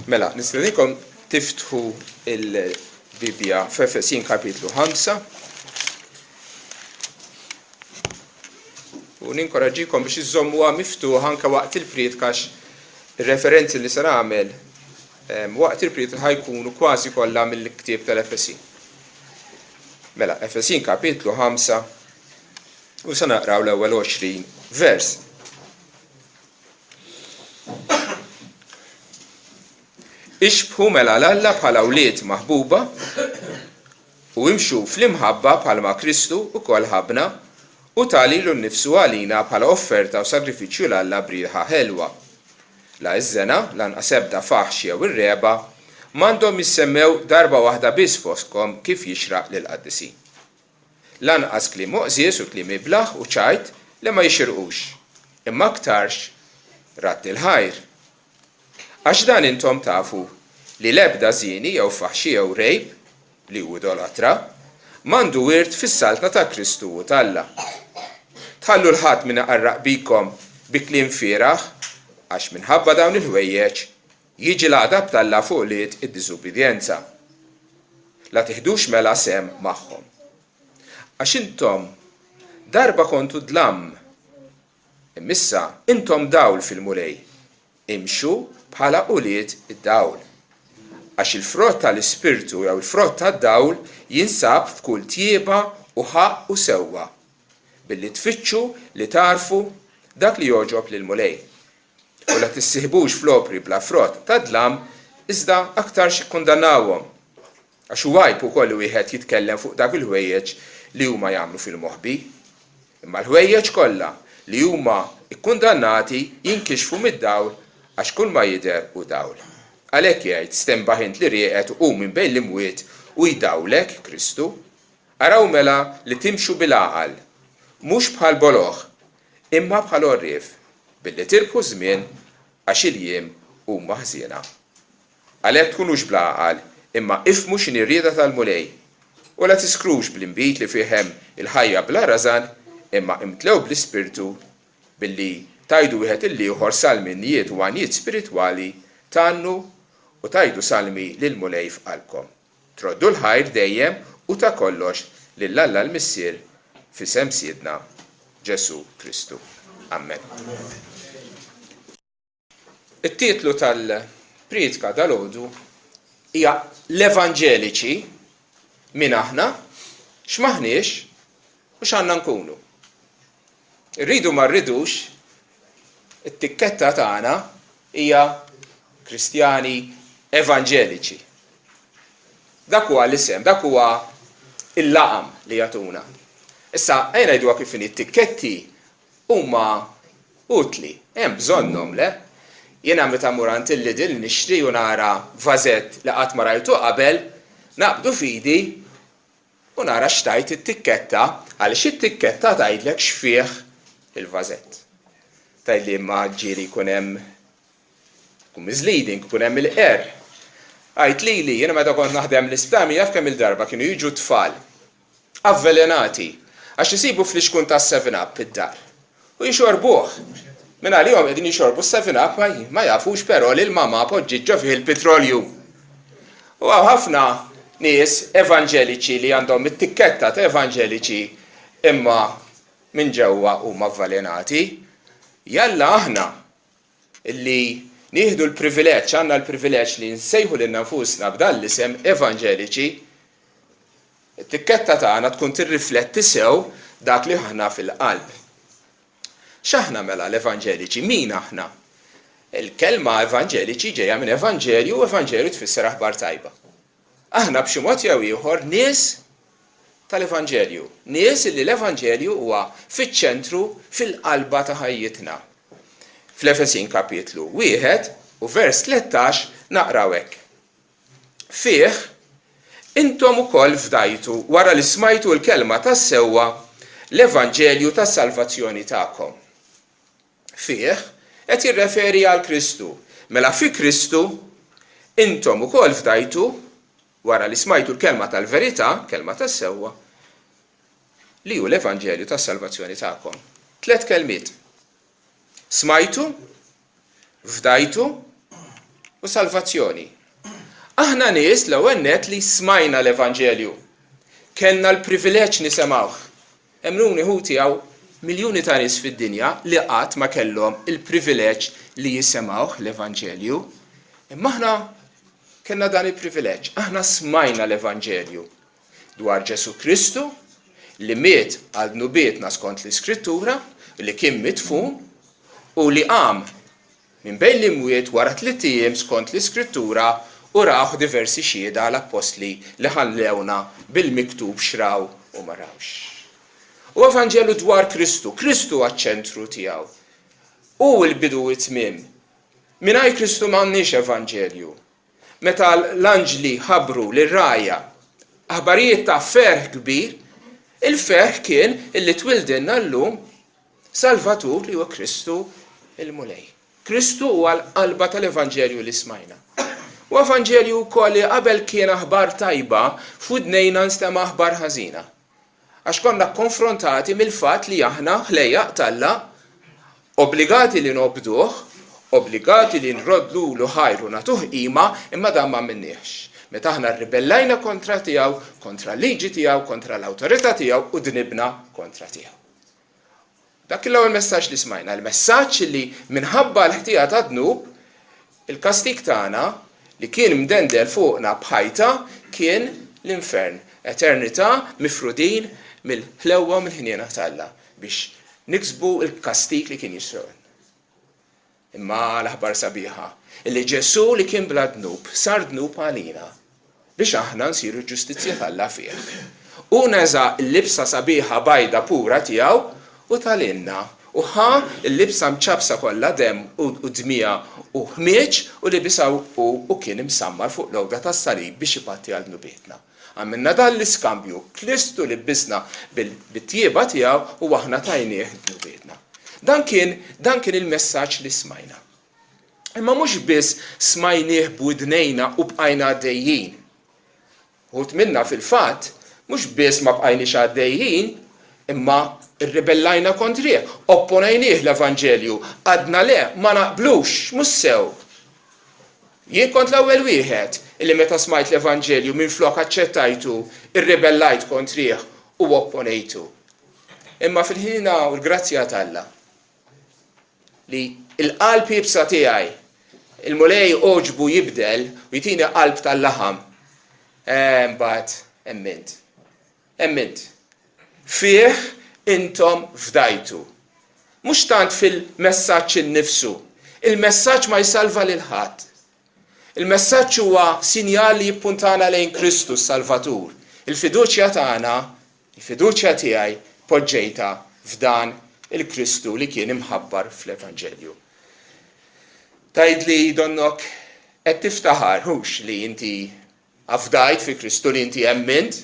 Mela, nistedinkom tiftħu il-Bibja f'Efesjin kapitlu 5 u ninkoraġġikom biex iżommuha miftuħa anke waqt il-pritkax ir-referenzi li se nagħmel waqt il-prit ħajkunu kważi kollha mill-ktieb tal-Efesjin. Mela, Efesjin kapitlu 5 u se naqraw l-ewwel 20 vers. Ixbħu mela l-Alla bħala awliet maħbuba u imxu fl-imħabba bħalma Kristu ukoll ħabna u talilu nnifsu għalina bħala offerta u sagrifiċċju l-Alla b'riħa ħelwa. La iż-żena lanqas ebda faħx jew ir-reba m'għandhom jissemmew darba waħda biss fostkom kif jixraq lil qaddisin. Lanqas kliem moqżies u kliem iblaħ u ċajt li ma jixirqux, imma aktarx ratt il-ħajr. Għax dan intom tafu li l-ebda żieni jew faħxi jew rejb li hu idolatra m'għandu wirt fis-saltna ta' Kristu u tal-Alla. Tħallu l-ħadd min iqarraq bikom bi kliem fieraħ għax minħabba dawn il-ħwejjeġ jiġi l-għadab tal-Alla fuq liet id-diżubidjenza. La tiħdux mela sem magħhom. Għax intom darba kontu dlam, imissa intom dawl fil-mulej, imxu bħala uliet id-dawl. Għax il-frott tal-ispirtu jew il-frott tad-dawl jinsab f'kull tjieba u ħaq u sewwa, billi tfittxu li tarfu dak li joġob lil mulej. U la tissieħbux fl-opri bla frott tad-dlam iżda aktar xikkundannawhom. Għax huwajb ukoll wieħed jitkellem fuq dak il-ħwejjeġ li huma jagħmlu fil-moħħbi. Imma l-ħwejjeġ kollha li huma ikkundannati jinkixfu mid-dawl għax kull ma jidher u dawl. Għalhekk jgħid stembaħint li rieqed u minn bejn l-imwiet u jdawlek Kristu, araw mela li timxu bil-għaqal, mhux bħal boloħ, imma bħal orrief, billi tirbħu żmien għax il-jiem huma ħżiena. Għalhekk tkunux bl-għaqal, imma ifhmu x'inhi r-rieda tal-mulej, u la tiskrux bl-inbit li fih hemm il-ħajja bla rażan, imma imtlew bl-ispirtu billi tajdu wieħed il-ieħor salminijiet u għanijiet spiritwali tannu u tajdu salmi lil mulej f'qalbkom. Troddu l-ħajr dejjem u ta' kollox lill-Alla l-Missier f'isem Siedna Ġesu Kristu. Amen. It-titlu tal-pritka dal-għodu hija l-Evanġeliċi min aħna, x'maħniex u x'għandna nkunu. Irridu ma rridux, it-tikketta tagħna hija Kristjani Evanġeliċi. Dak huwa l-isem, dak huwa il-laqam li jagħtuna. Issa ejn ngħiduha kif inhi t-tikketti huma utli, hemm bżonnhom le. Jiena meta mur għand il-Lidl nixtri u nara vażett li qatt ma rajtu qabel, naqbdu f'idi u nara x'tajt it-tikketta għaliex it-tikketta tgħidlek x'fih il-vażett. Tgħidli imma ġieli jkun hemm misleading, kun hemm il-qer. Għajt lili, jiena meta kont naħdem l-isptami jaf kemm il-darba kienu jiġu tfal avvelenati għax isibu fl-ixkun ta' 7-up id-dar. U jixorbuh. Minn għalihom qegħdin jixorbu 7-up ma jafux però li l-mama poġġiġġa fih il-petrolju. U hawn ħafna nies evanġeliċi li għandhom it-tikketta ta' evanġeliċi imma minn ġewwa huma avvelenati. Jalla aħna illi nieħdu l-privileġġ, għandna l-privileġġ li nsejħu lil nfusna b'dan l-isem evanġeliċi, it-tikketta tagħna tkun tirrifletti sew dak li aħna fil-qalb. X'aħna mela l-evanġeliċi? Min aħna? Il-kelma evanġeliċi ġejja minn evanġelju u evanġelju tfisser aħbar tajba. Aħna b'xi mod jew ieħor nies tal-evanġelju, nies li l-evanġelju huwa fiċ-ċentru fil-qalba ta' ħajjitna. Fl-Efesjin kapitlu 1 u vers 13 naqraw hekk. Fih intom ukoll fdajtu wara li smajtu l-kelma tas-sewwa l-Evanġelju tas-salvazzjoni tagħkom. Fih qed jirreferi għal Kristu. Mela fi Kristu intom ukoll fdajtu wara li smajtu l-kelma tal-verità, kelma tas-sewwa, li hu l-Evanġelju tas-salvazzjoni tagħkom. 3 kelmiet. Smajtu, fdajtu u salvazzjoni. Aħna nies l-ewwel nett li smajna l-Evanġelju. Kenna l-privileġġ nisemgħuh. Emnuni hu tiegħu miljuni ta' nies fid-dinja li qatt ma kellhom il-privileġġ li jisemgħuh l-Evanġelju. Imma aħna kenna dan il-privileġġ. Aħna smajna l-Evanġelju dwar Ġesu Kristu li miet għal dnubietna skont l-Iskrittura, li kien mitfun u li qam minn bejn l-imwiet wara 3 ijiem skont l-Iskrittura u raw diversi xhieda l-apostli li ħallewna bil-miktub xraw u ma rawx. U Evanġelu dwar Kristu, Kristu għaċ-ċentru tiegħu. U l-bidu u t-tmiem. Mingħajr Kristu m'għandniex Evanġelju. Meta l-anġli ħabbru lir-rajja aħbarijiet ta' ferħ kbir, il-ferħ kien illi twildilna llum Salvatur li huwa Kristu il-mulej. Kristu huwa l-qalba tal-Evanġelju li smajna. U Evanġelju wkoll li qabel kien aħbar tajba f'udnejna nstema' aħbar ħażina. Għax konna konfrontati mill-fatt li aħna ħlejjaq talla obbligati li nobduh, obbligati li nrodlu ħajru nagħtuh qima, imma dan ma minniex. Meta aħna rribellajna kontra tiegħu, kontra l-liġi tiegħu, kontra l-awtorità tiegħu u dnibna kontra tiegħu. Dak l-ewwel messaġġ li smajna, il-messaġġ li minħabba l-ħtija ta' dnub, il-kastik tagħna li kien mdendel fuqna bħajta kien l-infern, eternità mifrudin mill-ħlewwa mill-ħniena talla biex niksbu l-kastik li kien jisruqna. Imma l-aħbar sabiħa, illi Ġesu li kien bla dnub, sar dnub għalina biex aħna nsiru ġustizzja tal-Alla fih. U neża l-libsa sabiħa bajda pura tiegħu u talinna. U ħa l-libsa mċabsa kollha dem u dmija u ħmieġ u libisaw u kien imsammar fuq l-għowda tas-salib biex ibatti għal dnubietna. Għamilna dan l-iskambju, Kristu libbisna bit-tjieba tiegħu u aħna tajnieh dnubietna. Dan kien il-messaġġ li smajna. Imma mhux biss smajnieh b'widnejna u bqajna għaddejjin. Ħut minna fil-fatt mhux biss ma bqajniex għaddejjin, imma irribellajna kontrih, opponejnieh l-Evanġelju, għadna le ma naqblux, mhux sew. Jien kont l-ewwel wieħed illi meta smajt l-Evanġelju minflok aċċettajtu, irribellajt kontrih u opponejtu. Imma fil-ħina u l-grazzja tal-Alla li il-qalb jibsa tiegħi, il-mulej oġbu jibdel u jtini qalb tal-laħam. Mbagħad emment. Fih intom fdajtu. Mhux tant fil-messaġġ innifsu. Il-messaġġ ma jsalva lil ħadd. Il-messaġġ huwa sinjal li jippuntana lejn Kristu Salvatur. Il-fiduċja tagħna, il-fiduċja tiegħi poġġejta f'dan il-Kristu li kien imħabbar fl-Evanġelju. Tgħidli donnok qed tiftaħar hux li inti afdajt fi Kristu li inti emmint.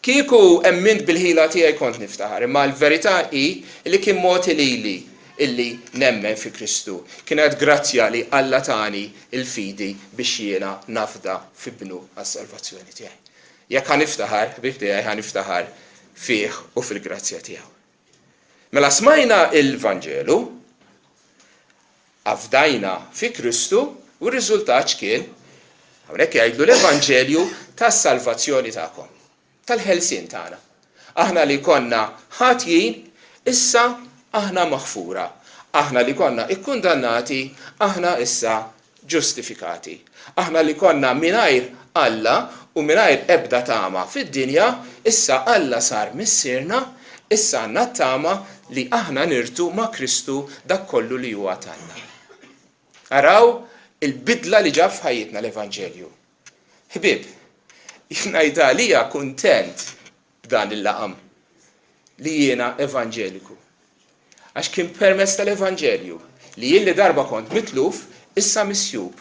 Kieku emmint bil-ħila tiegħi kont niftaħar, imma l-verità hi li kien moti lili illi nemmen fi Kristu. Kienet grazzja li Alla tani il-fidi biex jiena nafda fi bnu għas-salvazzjoni tiegħi. Jekk ħaniftaħar, bih tiegħi ħaniftaħar fih u fil-grazzja tiegħu. Mela smajna il-Vanġelu, afdajna fi Kristu u r-riżultat kien hawnhekk jgħidlu l-Evanġelju tas-salvazzjoni tagħkom, tal-ħelsien tagħna. Aħna li konna ħatjin, issa aħna maħfura. Aħna li konna ikkundannati, aħna issa ġustifikati. Aħna li konna mingħajr Alla u mingħajr ebda tama fid-dinja, issa Alla sar missierna, issa għandna tama li aħna nirtu ma' Kristu dak kollu li huwa tagħna. Araw il-bidla li ġab f'ħajjitna l-Evanġelju. Ħbieb, jiena Italija kuntent b'dan il-laqam li jiena evanġeliku. Għax kien permezz tal-Evanġelju li jien li darba kont mitluf, issa misjub.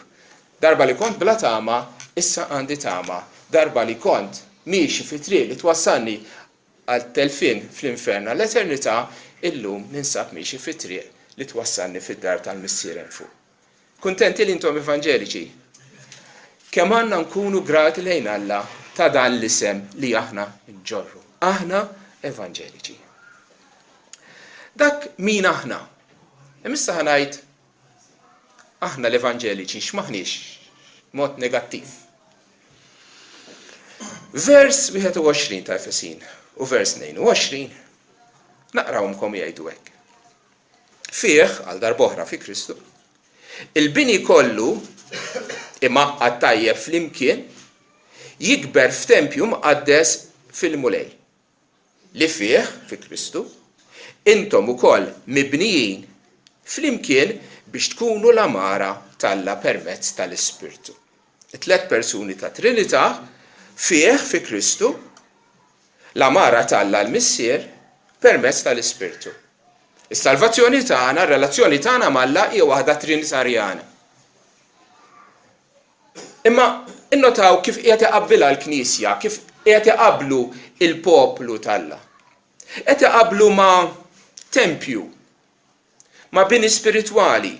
Darba li kont bla tama, issa għandi tama. Darba li kont miexi fi triq li twassalni għal telfin fl-infern l-eternità, illum ninsab miexi fi triq li twassalni fid-dar tal-missieren fuq. Kuntenti li intom evanġeliċi. Kemm għandna nkunu grati lejn Alla ta' dan l-isem li aħna nġorru. Aħna evanġeliċi. Dak min aħna? Imissa ħanajt aħna l-evanġeliċi x'maħniex mod negattiv. Vers 21 ta' Efesin u vers 22 naqrawhom jgħidu hekk. Fih għal darb'oħra fi Kristu il-bini kollu imaqqad tajjeb flimkien jikber f'tempju mqaddes fil-mulej li fih fi Kristu intom ukoll mibnijin flimkien biex tkunu l-amara tal-Alla permezz tal-Ispirtu. It-tlet persuni ta' Trinità fih fi Kristu l-amara tal-Alla l-Missier permezz tal-Ispirtu. Is-salvazzjoni tagħna, r-relazzjoni tagħna mal-Alla hija waħda trinitarjana. Imma innotaw kif qiegħed iqabbilha l-Knisja, kif qiegħed iqabblu il-poplu tal-Alla. Qed iqabblu ma' tempju, ma' bini spiritwali,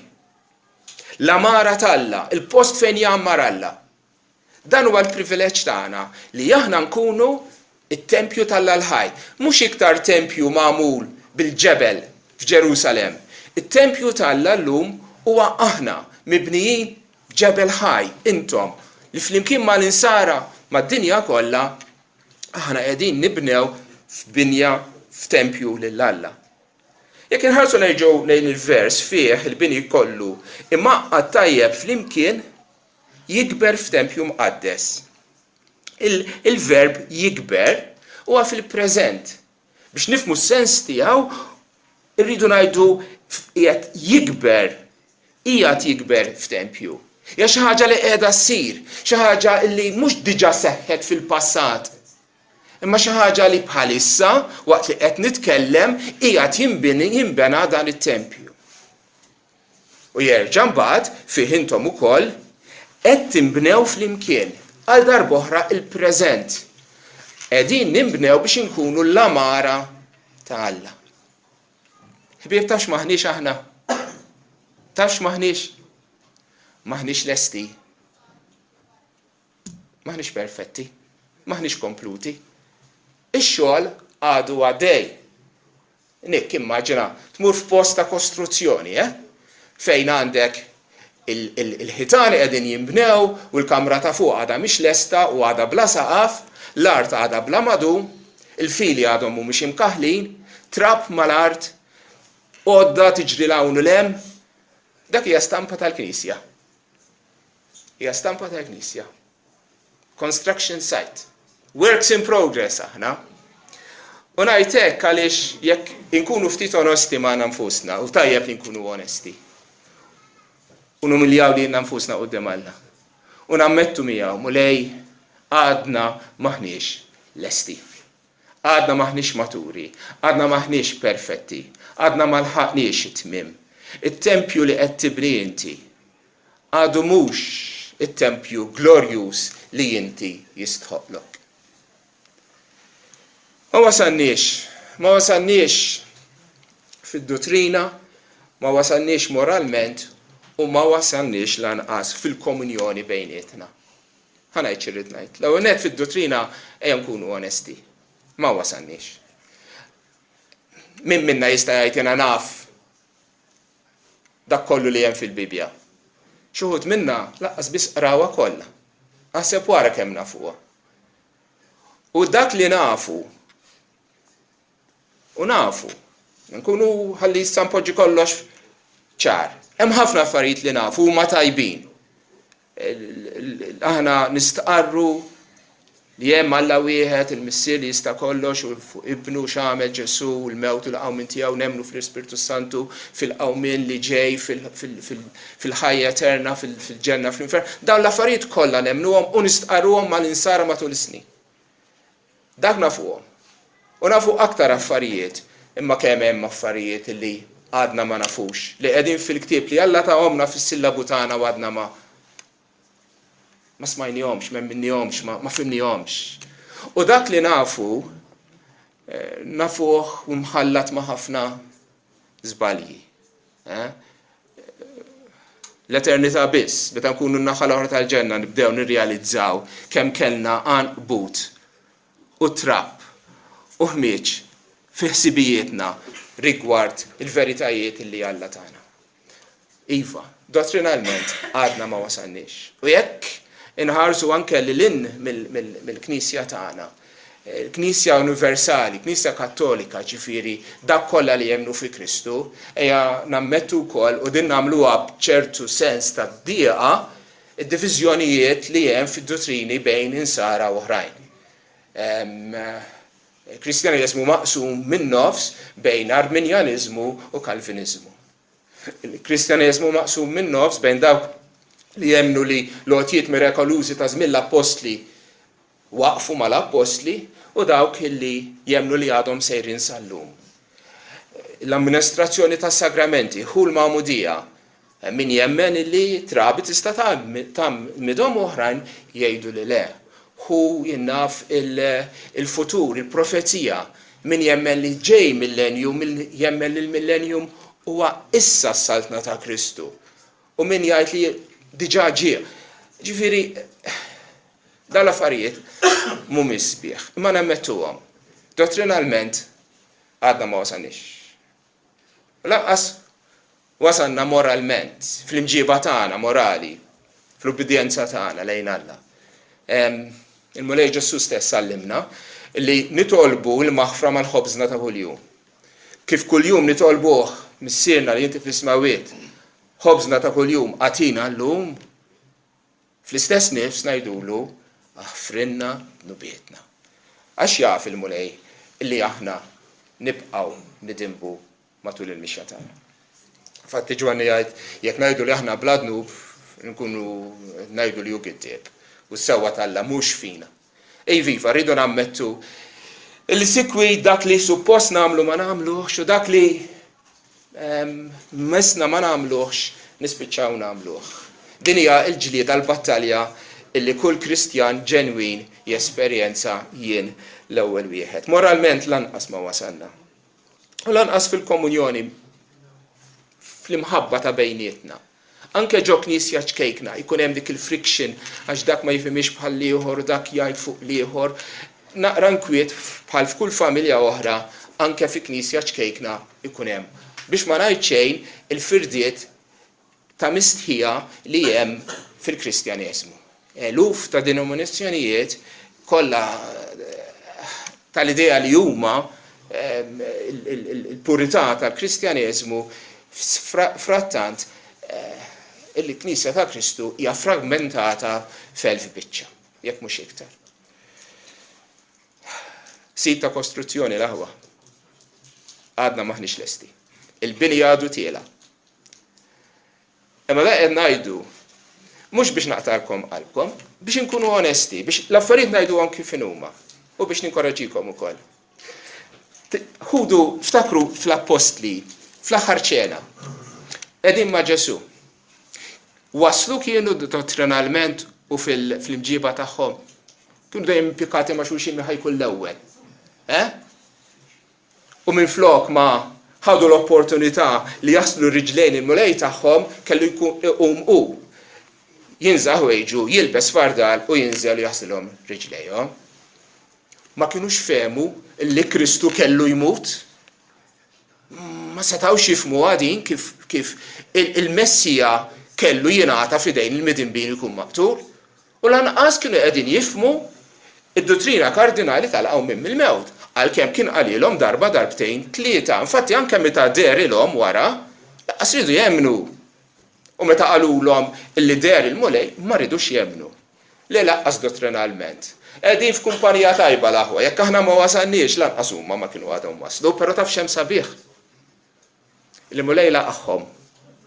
l-amara tal-Alla, il-post fejn jammar Alla. Dan huwa l-privileġġ tagħna li aħna nkunu it-tempju tal-Alla l-ħaj, mhux iktar tempju magħmul bil-ġebel f'Ġerusalem. It-tempju tal-Alla llum huwa aħna mibnijin ġebel ħaj, intom, li flimkien ma l-insara mad-dinja kollha aħna qegħdin nibnew f'binja f'tempju lill-Alla. Jekk inħarsu lejn il-vers fih il-bini kollu imaqqad tajjeb flimkien jikber f'tempju mqaddes. Il-verb jikber huwa fil-preżent. Biex nifhmu s-sens tiegħu irridu ngħidu qiegħed jikber f'tempju. Hija xi ħaġa li qiegħda ssir, xi ħaġa li mhux diġà seħħet fil-passat. Imma xi ħaġa li bħalissa waqt li qed nitkellem qiegħed jinbena dan it-tempju. U jerġa' mbagħad fih intom ukoll qed tinbnew flimkien għal darb'oħra il-preżent. Qegħdin ninbnew biex inkunu l-amara ta' Alla. Ħbieb tafx maħniex aħna? Tafx maħniex? Maħniex lesti. Maħniex perfetti. Maħniex kompluti. Ix-xogħol għadu għaddej. Nik immaġina tmur f'post ta' kostruzzjoni, fejn għandek il-ħitani qegħdin jinbnew u l-kamra ta' fuq għadha mhix lesta u għadha bla saqaf, l-art għadha bla madu, il-fili għadhom mhumiex imkaħlin, trapp mal-art, għodda tiġri lawn l-hemm, dak hija stampa tal-Knisja. Hija stampa tal-Knisja. Construction site. Works in progress aħna. U ngħid hekk għaliex jekk inkunu ftit onesti ma' nfusna u tajjeb li nkunu onesti. U numiljaw li nfusna quddiem Alla. U nammettu miegħu mulej għadna maħniex lesti. Għadna maħniex maturi, għadna maħniex perfetti, għadna ma lħaqniex it-tmiem. it-tempju li qed tibni inti għadu mhux it-tempju glorjus li inti jistħoqlok. Ma wasalniex fid-dottrina, ma wasalniex moralment u ma wasalniex lanqas fil-komunjoni bejnietna. Ħanajt xirrid ngħid. L-ewwel nett fid-dottrina ejja nkunu onesti. Ma wasalniex. Min minna jista' jgħid jiena naf dak kollu li hemm fil-Bibja. Xi wħud minna laqqas biss qrawha kollha. Aħseb wara kemm nafuha. U dak li nafu nkunu ħalli issa npoġġi kollox ċar. Hemm ħafna affarijiet li nafu huma tajbin. Aħna nistaqarru li hemm Alla wieħed il-Missier li jista' kollox u fuq ibnu x'għamel Ġesu u l-mewt u l-qawmin tiegħu nemmnu fl-Ispirtu Santu fil-qawmien li ġej fil-ħajja eterna fil-ġenna fl-infern. Dawn l-affarijiet kollha nemmnuhom u nistaqarruhom mal-insara matul is-snin. Dak nafuhom. U nafu aktar affarijiet, imma kemm hemm affarijiet li għadna ma nafux, li qegħdin fil-ktieb li Alla tagħhomna fis-sillabu tagħna u għadna ma smajnihomx, ma minnihomx, ma fimnihomx. U dak li nafuh u mħallat ma' ħafna żbalji. L-eternità biss, meta nkunu n-naħa l-oħra tal-ġenna nibdew nirrealizzaw kemm kellna qbut u trapp u ħmieġ fi ħsibijietna rigward il-veritajiet li Alla tagħna. Iva, dottrinalment għadna ma wasalniex. U jekk inħarsu anke lil mill-Knisja tagħna, Knisja Universali, Knisja Kattolika, ġifieri dak kollha li jemmnu fi Kristu, ejja nammettu wkoll u din nagħmluha b'ċertu sens ta' dieqa id-diviżjonijiet li hemm fid-dottrini bejn insara u oħrajn. Kristjaneżmu maqsum min nofs bejn Arminjaniżmu u Kalviniżmu. Il-Kristjaneżmu maqsum min nofs bejn dawk li jemmnu li l-għotijiet mirakolużi ta' żmien l-apostli waqfu mal-apostli u dawk li jemmnu li għadhom sejrin sal-lum. L-amministrazzjoni tas sagramenti, hu l-ma'mudija, min jemmen li trabi tista' midhom oħrajn jgħidu li le. Hu jinnaf il-futur, il-profezija, min jemmen li ġej millennium, min jemmen li l-millennium huwa issa s-saltna ta' Kristu. U min jgħid li diġà ġie. Ġifieri dal-affarijiet mhumiex sbieħ, imma nammettuhom. Dottrinalment għadna ma wasalniex. Lanqas wasalna moralment, fl-imġiba tagħna morali, fl-ubbidienza tagħna lejn Alla. Il-Mulej Ġesu stess għallimna li nitolbu l-maħfra mal-ħobżna ta' kuljum. Kif kuljum nitolbuh missierna li inti fl-ismawiet, ħobżna ta' kuljum għatina llum, fl-istess nifs ngħidulu aħfrinna nubietna. Għax jaf il-Mulej illi aħna nibqgħu nidimbu matul il-mixja tagħna. Fatti Ġwanni jgħid jekk ngħidu li aħna bla dnub nkunu ngħidu li hu kittieb u s-sewwa talla mhux fina. Viva, rridu nammettu illi sikwi dak li suppost nagħmlu ma nagħmluhx u dak li mesna ma nagħmluhx nispiċċaw nagħmluh. Din hija l-ġlieda l-battalja illi kull Kristjan ġenwin jesperjenza jien l-ewwel wieħed. Moralment lanqas ma wasalna. U lanqas fil-komunjoni fl-imħabba ta' bejnietna. Anke ġo knisja ċkejkna, jkun hemm dik il-friction għax dak ma jifhimix bħal ieħor, dak jgħid fuq ieħor. Naqra nkwiet bħal f'kull familja oħra, anke fi knisja ċkejkna jkun hemm. Biex ma ngħid xejn il-firdiet ta' mistħija li hemm fil-Kristjaneżmu. Eluf ta' denominazzjonijiet kollha tal-idea li huma il-purità tal-Kristjaneżmu frattant il-Knisja ta' Kristu hija fragmentata f'elf biċċa, jekk mhux iktar. Sit ta' kostruzzjoni l-aħwa. Għadna maħniex lesti. Il-bini għadu tiela. Imma da qed ngħidu mhux biex naqtarkom qalbkom, biex inkunu onesti, biex l-affarijiet ngħiduhom kif huma u biex ninkoraġikom ukoll. Ħudu ftakru fl-apostli, fl-aħħar ċena, qegħdin ma' Ġesu. Waslu kienu dottrinalment u fil-imġiba tagħhom. Kienu dejjem impjekati ma' xulxin mi ħajkun l-ewwel. U minflok ma ħadu l-opportunità li jaslu riġlejn il-mulej tagħhom kellu jkun jinżaħ wejġu, jilbes fardal u jinżel jaslhom riġlejhom. Ma kienux fehmu li Kristu kellu jmut. Ma setgħux jifhmu għadin kif il-Messija kellu jingħata f'idejn il-midinbin ikun maqtul. U lanqas kienu qegħdin jifhmu id-dottrina kardinali tal-qawm minn il-mewt. Għalkemm kien qalilhom darba darbtejn tlieta. Infatti anke meta derilhom wara, laqas ridu jemmnu. U meta qalulhom illi der il-mulej ma ridux jemmnu. Le laqqas dottrinalment. Qegħdin f'kumpanija tajba l-aħwa, jekk aħna ma wasalniex lanqas huma ma kienu għadhom waslu, però taf x'hemm sabiħ. Il-mulej laqahom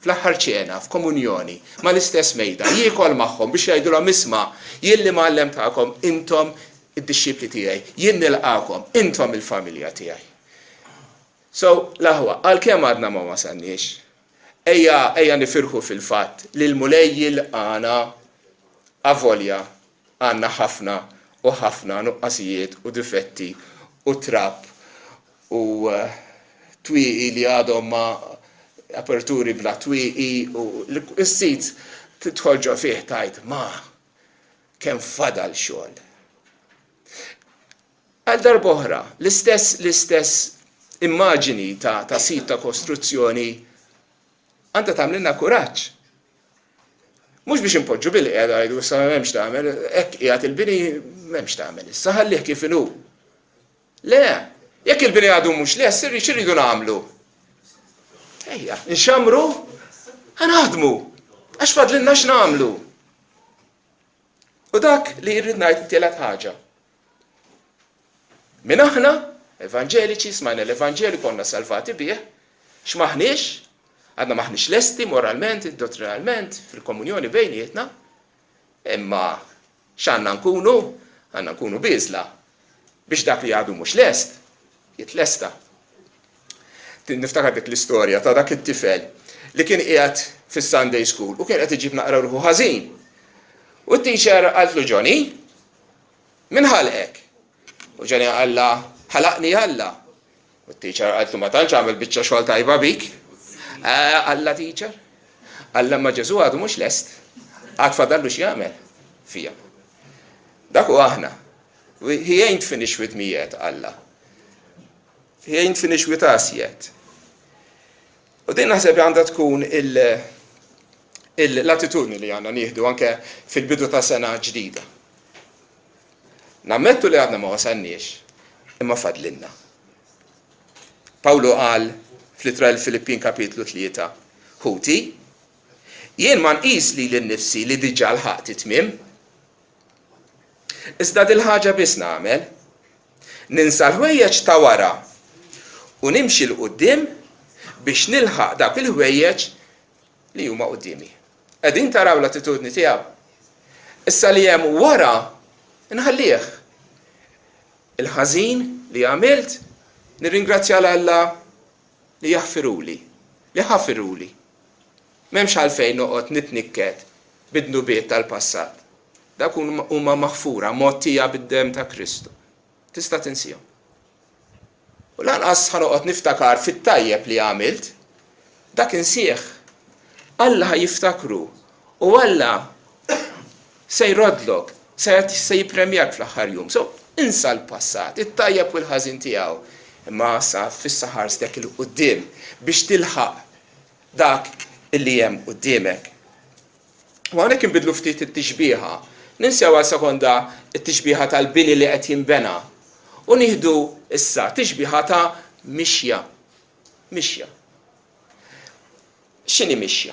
fl-aħħar ċena, f'komunjoni, ma l-istess mejda, jiekol magħhom biex jgħidulhom isma' jien li mgħallem tagħkom intom id-dixxipli tiegħi, jien nilqakom, intom il-familja tiegħi. So l-aħwa, għalkemm għadna ma wasalniex, ejja nifirħu fil-fatt li l-mulej jilqana avolja għandna ħafna nuqqasijiet u difetti u trapp u twieqi li għadhom ma aperturi bla twieqi u l-sit titħolġu fih tajt ma kemm fadal xogħol. Għal darba oħra, l-istess immaġini ta' sit ta' kostruzzjoni anta tagħmlilna kuraġġ. Mhux biex impoġġu bil-qiegħda jgħidu issa m'hemmx tagħmel, hekk qiegħed il-bini m'hemmx tagħmel, issa ħallih kif inhu. Le, jekk il-bini għadu mhux lest, x'iridu nagħmlu? Ejja, nxamru, ħanaħdmu, għax fadlilna x'nagħmlu. U dak li jrid ngħid tielet ħaġa. Min aħna, evanġeliċi, smajna l-evanġeli konna salvati bih, x'maħniex, għadna maħniex lesti moralment, dottrinalment, fil-komunjoni bejnietna, imma x'għandna nkunu? Għandna nkunu biżla biex dak li għadu mhux lest, jitlesta. Niftakar dik l-istorja ta' dak it-tifel li kien qiegħed fis-Sunday School u kien qed iġib naqra ruħu ħażin. U t-teacher qaltlu Johnny, min ħalqek? U Johnny qalla ħalaqni Alla. U t-teacher qaltlu ma tantx għamel biċċa xogħol tajba bik. Alla teacher. Alla ma Ġesu għadu mhux lest. Għad fadallu x'jagħmel fija. Dak u aħna. He ain't finished with me yet, Alla. He ain't finished with us yet. U din naħseb għandha tkun l-attitudni li għandna nieħdu anke fil-bidu ta' sena ġdida. Nammettu li għadna ma wasalniex, imma fadlinna. Pawlu qal fl-ittra l-Filippin kapitlu 3, Ħuti, jien ma nqis li l-nifsi li diġà l-ħaqt it-tmiem. Iżda dil-ħaġa biss nagħmel, ninsa l-ħwejjeġ ta' wara u nimxi l-qudiem biex nilħaq dak il-ħwejjeġ li huma qudiemi. Qegħdin taraw l-attitudni tiegħu. Issa li hemm wara inħallih. Il-ħażin li għamilt nirringrazzja l-Alla li jaħfiruli, li ħafiruli. M'hemmx għalfejn noqgħod nitnikket bid-nubiet tal-passat. Dak huma maħfura mottija bid-dem ta' Kristu. Tista' tinsihom. U lanqas ħanoqgħod niftakar fit-tajjeb li għamilt, dak insieħ. Alla jiftakru u Alla se jrodlok, se jippremjak fl-aħħar jum. So, insa l-passat, it-tajjeb u l-ħażin tiegħu. Imma sa fis-saħar stek il-qudiem biex tilħaq dak illi hemm qudiemek. U hawnhekk inbidlu ftit it-tixbieħa. Ninsew għal sekonda it-tixbieħa tal-bini li qed jinbena. U nieħdu issa tixbieħa ta' mixja. Mixja. X'inhi mixja?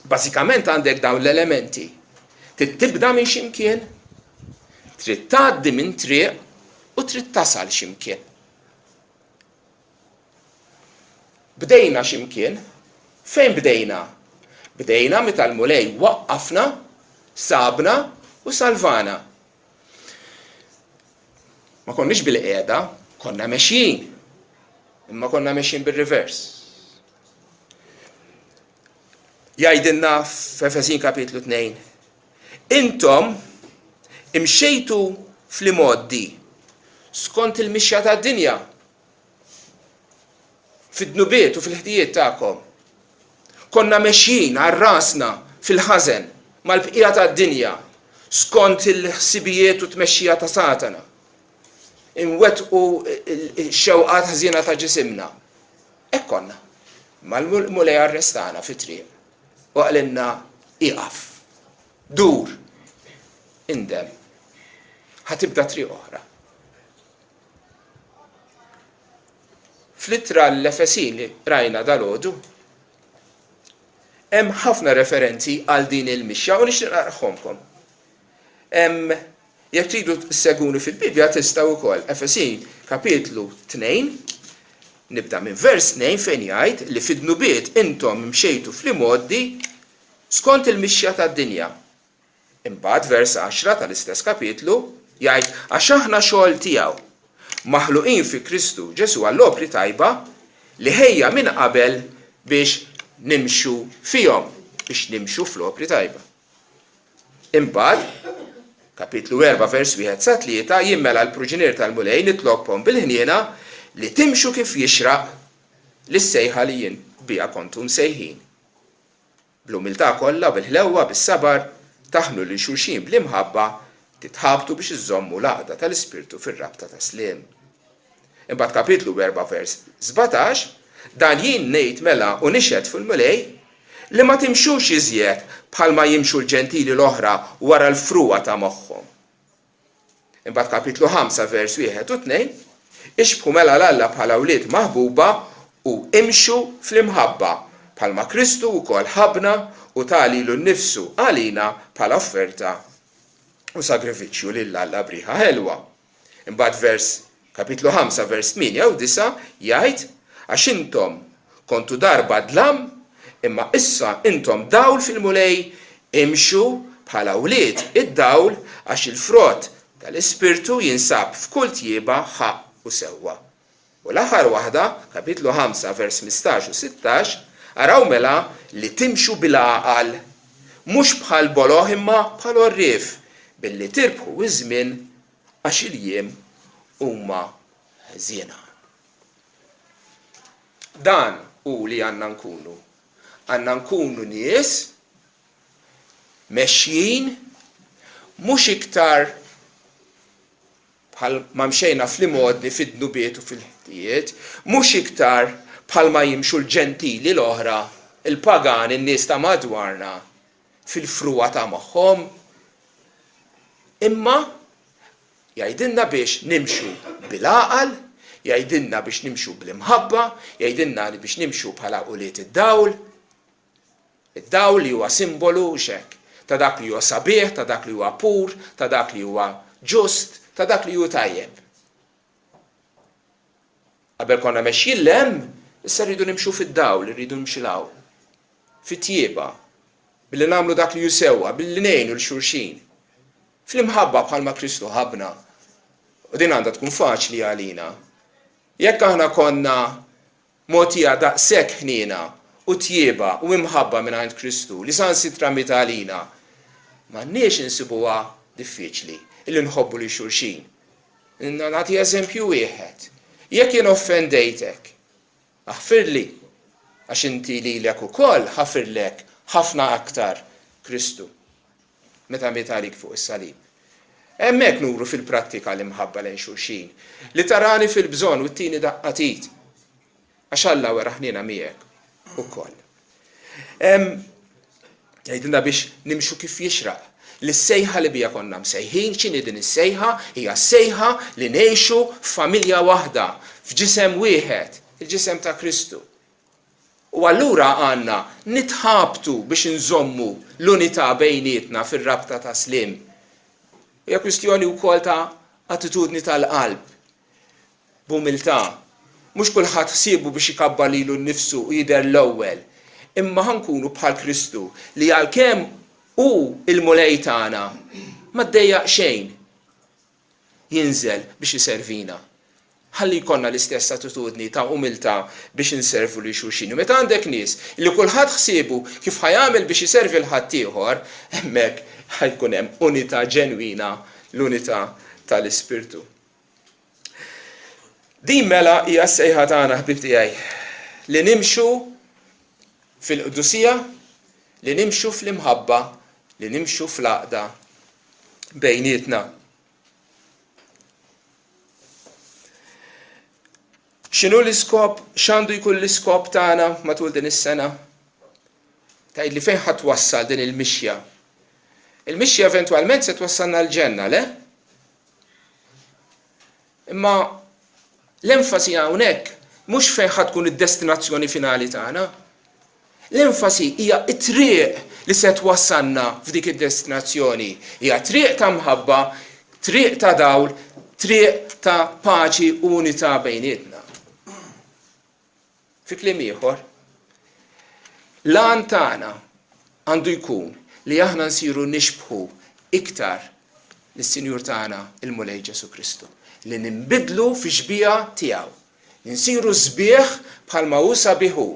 Bażikament għandek dawn l-elementi. Trid tibda minn x'imkien, trid tgħaddi minn triq u trid tasal x'imkien. Bdejna x'imkien, fejn bdejna? Bdejna meta l-mulej waqqafna, sabna u salvana. Ma konniex bil-qiegħda, konna mexjin, imma konna mexjin bil-rivers. Jgħidilna f'Efesin kapitlu 2, intom imxejtu fl-imoddi skont il-mixja tad-dinja. Fid-dnubiet u fil-ħdijiet tagħkom. Konna mexjin għar-rasna fil-ħażen mal-bqija tad-dinja skont il-ħsibijiet u tmexxija ta' Satana. Inwettqu x-xewqat ħażina ta' ġisimna. Hekk konna. Mal-mulej arrestana fit-triq. U qalilna iqaf. Dur. Indem. Ħatibda triq oħra. Fl-ittra l-Efesin li rajna dal-għodu, hemm ħafna referenzi għal din il-mixja u nixtieq naqrahomkom. Jekk tridu seguni fil-Bibja tistgħu wkoll Efesin kapitlu 2, nibda minn vers 2 fejn jgħid li fid-dnubiet intom mxejtu fl-imoddi skont il-mixja tad-dinja. Imbagħad vers 10 tal-istess kapitlu jgħid għax aħna xogħol tiegħu. Maħluqin fi Kristu Ġesu għall-opri tajba li ħejja minn qabel biex nimxu fihom, biex nimxu fl-opri tajba. Imbagħad, kapitlu 4 vers 1 sa 3 jimmela l-proġinier tal-mulej nitlobhom bil-ħniena li timxu kif jixraq lis-sejħa li jien biha kontum sejħin. Bl-umiltà kollha bil-ħlewwa bis-sabar taħnu lil xulxin bl-imħabba titħabtu biex iżommu l-għaqda tal-Ispirtu fir-rabta ta' sliem. Imbagħad kapitlu 4 vers 17 Dan jien ngħid mela u nixed fil-mulej li ma timxux iżjed bħalma jimxu l-ġentili l-oħra wara l-fruwa ta' moħħhom. Imbagħad kapitlu 5 vers 1 u 2 ixbħu mela l-Alla bħala wlied maħbuba u imxu fl-imħabba bħalma Kristu wkoll ħabna u talilu nnifsu għalina bħala offerta u sagrifiċċju lill-Alla briħa ħelwa. Imbagħad kapitlu 5 vers 8 u 9 jgħid għax intom kontu darba dlam imma issa intom dawl fil-mulej imxu bħala wlied id-dawl għax il-frott tal-Ispirtu jinsab f'kull tjieba ħaq u sewwa. U l-aħħar waħda, kapitlu 5 vers 15 u 16, araw mela li timxu bil-għaqal, mhux bħal boloħ imma bħal orrif, billi tirbħu iż-żmien għax il-jiem huma ħżiena. Dan hu li għandna nkunu. Għandna nkunu nies mexjin mhux iktar bħal ma mxejna fl-imodni fid-nubiet u fil-ħtijiet, mhux iktar bħal ma jimxu l-ġentili l-oħra, il-pagan, in-nies ta' madwarna fil-fruwa ta' moħħhom, imma jgħidilna biex nimxu bil-għaqal, jgħidilna biex nimxu bl-imħabba, jgħidilna biex nimxu bħala quliet id-dawl. Id-dawl li huwa simbolu xek ta' dak li huwa sabiħ, ta' dak li huwa pur, ta' dak li huwa ġust, ta' dak li huwa tajjeb. Qabel konna mexjin l-hemm, issa rridu nimxu fid-dawl, rridu nimxilaw fit-tjieba, billi nagħmlu dak li jusewwa, billi ngħinu l-xulxin. Fl-imħabba bħalma Kristu ħabna. U din għandha tkun faċli għalina. Jekk aħna konna mogħtija daqshekk ħniena u tjieba u imħabba mingħand Kristu li sansitra mita għalina, m'għandniex insibuha diffiċli illi nħobbu li xulxin. Nagħti eżempju wieħed. Jekk jien offendejtek, aħfirli, għax inti lilek ukoll ħafirlek ħafna aktar Kristu meta miet għalik fuq is-salib. Hemmhekk nuru fil-prattika l-imħabba lejn xulxin. Li tarani fil-bżonn u t-tieni daqqatit. Għax Alla wera ħniena miegħek ukoll. Jgħidilna biex nimxu kif jixraq. L-sejħa li bija konna msejħin, x'inhi din is-sejħa? Hija sejħa li ngħixu f'familja waħda, f'ġisem wieħed, il-ġisem ta' Kristu. U allura għandna nitħabtu biex nżommu l-unità bejnietna fir-rabta ta' slim. Hija kwistjoni wkoll ta' attitudni tal-qalb, b'umiltà. Mhux kulħadd ħsiebu biex ikabbar lilu nnifsu u jidher l-ewwel, imma ħankunu bħal Kristu li għalkemm u il-mulej tagħna ma ddejjaq xejn jinżel biex iservina. Ħalli jkollna l-istess attitudni ta' umiltà biex inservu li xulxin. Meta għandek nies li kulħadd ħsiebu kif ħajamel biex iservi l-ħadd ieħor, hemmhekk ħajkun hemm unità ġenwina, l-unità tal-Ispirtu. Din mela hija s-sejħa tagħna ħbib tiegħi li nimxu fil-qdusija, li nimxu fl-imħabba, li nimxu fl-għaqda bejnietna. X'inhu l-iskop, x'għandu jkun l-iskop tagħna matul din is-sena? Tgħidli fejn ħadd wassal din il-mixja? Il-mixja eventwalment se twassalna l-ġenna, le? Imma l-enfasi hawnhekk mhux fejn ħadd tkun id-destinazzjoni finali tagħna. L-enfasi hija t-triq li se twassalna f'dik id-destinazzjoni. Hija triq ta' mħabba, triq ta' dawl, triq ta' paċi u unità bejnietna. Fi kliem ieħor, l-għan tagħna għandu jkun li aħna nsiru nixbħu iktar lis-Sinjur tagħna il-Mulej Ġesu Kristu. Li nimbidlu fi xbija tiegħu. Nsiru sbieħ bħalma hu sabiħ hu.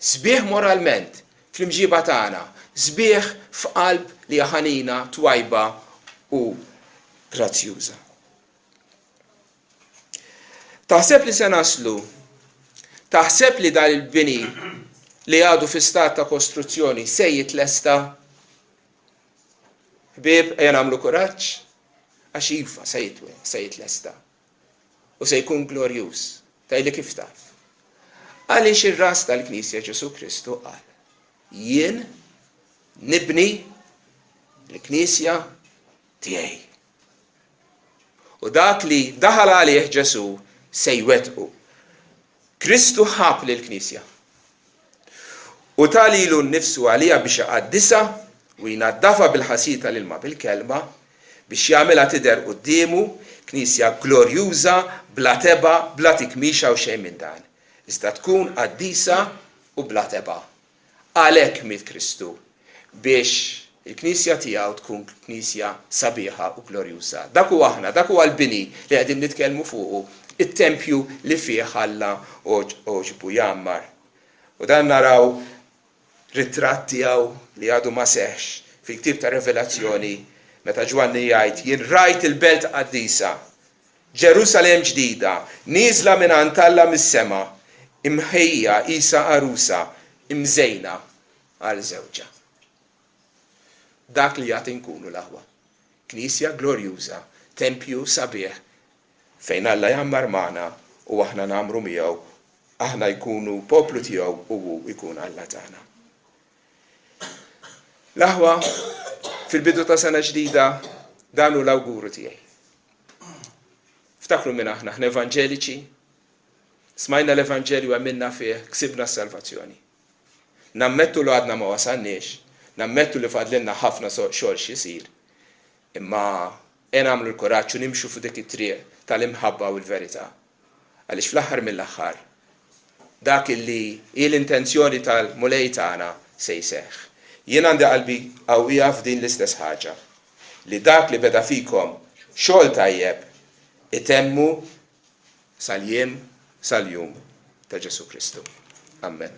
Sbieħ moralment fl-imġiba tagħna, sbieħ f'qalb li ħanina twajba u grazzjuża. Taħseb li se naslu, taħseb li dan il-bini li għadu fi stat ta' kostruzzjoni se jitlesta? Ħbieb, ejja nagħmlu kuraġġ, għax iva se jitlesta. U se jkun glorjuż, tgħidli kif taf. Għaliex ir-ras tal-Knisja Ġesu Kristu qal: jien nibni l-Knisja tiegħi. U dak li daħal għalih Ġesu se jwettqu. Kristu ħab lill-Knisja. U talilu nnifsu għalija biex iqaddisha u jnaddafa bil-ħasita l-ilma bil-kelma biex jagħmilha tidher qudiemu Knisja glorjuża, bla teba, bla tikmixa u xejn minn dan. Iżda tkun qaddisa u bla teba. Għalhekk miet Kristu biex il-Knisja tiegħu tkun Knisja sabiħa u glorjuża. Dak huwa aħna, dak huwa l-bini li qegħdin nitkellmu fuqu, it-tempju li fih Alla oġbu jammar. U dan naraw ritratt tiegħu li għadu ma seħħx fil-ktieb ta' Revelazzjoni meta Ġwanni jgħid jien rajt il-belt qaddisa, Ġerusalem ġdida, nieżla minn għand Alla mis-sema, imħejja isa arusa, imżejna għal żewġa. Dak li jagħti nkunu l-aħwa. Knisja glorjuża, tempju sabiħ, fejn Alla jammar magħna u aħna nagħmru miegħu, aħna jkunu poplu tiegħu u hu jkun Alla tagħna. L-aħwa fil-bidu ta' sena ġdida dan hu l-awguru tiegħi. Ftakru minn aħna evanġeliċi, smajna l-Evanġelju għamilna fih ksibna s-salvazzjoni. Nammettu li għadna ma wasalniex, nammettu li fadlinna ħafna xogħol xisir, imma nagħmlu l-kuraġġ u nimxu f'dik it-triq tal-imħabba u l-verità. Għaliex fl-aħħar mill-aħħar dak illi l-intenzjoni tal-mulej tagħna se jseħħ. Jien għandi qalbi qawwija f'din l-istess ħaġa li dak li beda fikom xogħol tajjeb itemmu sal-jiem sal-jum ta' Ġesu Kristu. Amen.